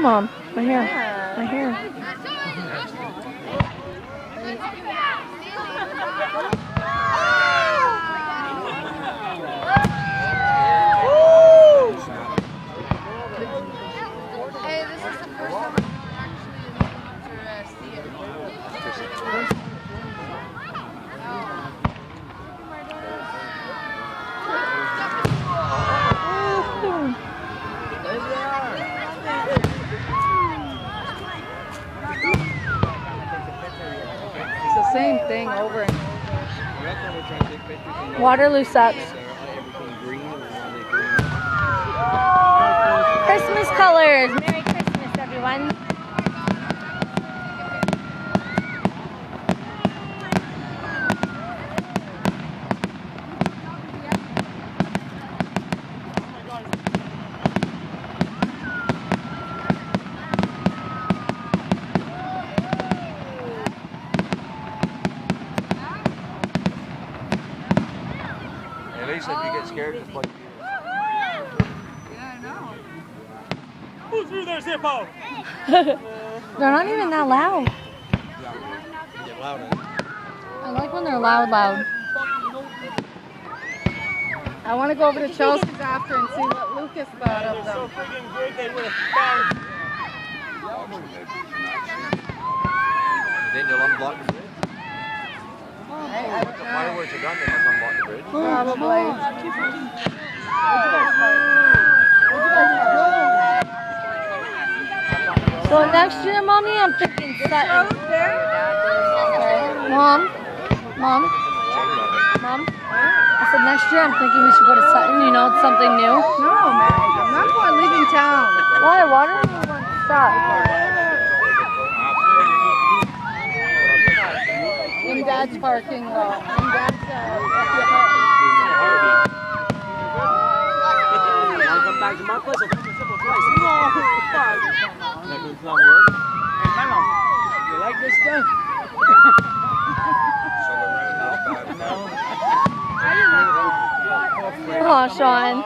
Mom. Right here. Right here. Hey, this is the first time I'm actually in to see it. It's the same thing over and over. Waterloo sucks. Christmas colors. Merry Christmas, everyone. At least if you get scared, just plug. Yeah, I know. Who threw their Zippo? They're not even that loud. Get louder. I like when they're loud, loud. I want to go over to Chelsea's after and see what Lucas thought of So them. freaking good, they would have found. Then you'll unblock the bridge. Hey, I Once the fireworks are done, they must unblock the bridge. probably. So next year, Mommy, I'm thinking Sutton. Mom? Mom? Mom? I said next year I'm thinking we should go to Sutton, you know, it's something new. No, man. I'm not going leaving town. Why? Waterloo won't stop. In Dad's parking lot. In Dad's Come back to my place, I'll come to Zippo twice. No, fuck. That does not work. Hey, Mama, you like this stuff? Oh, Sean.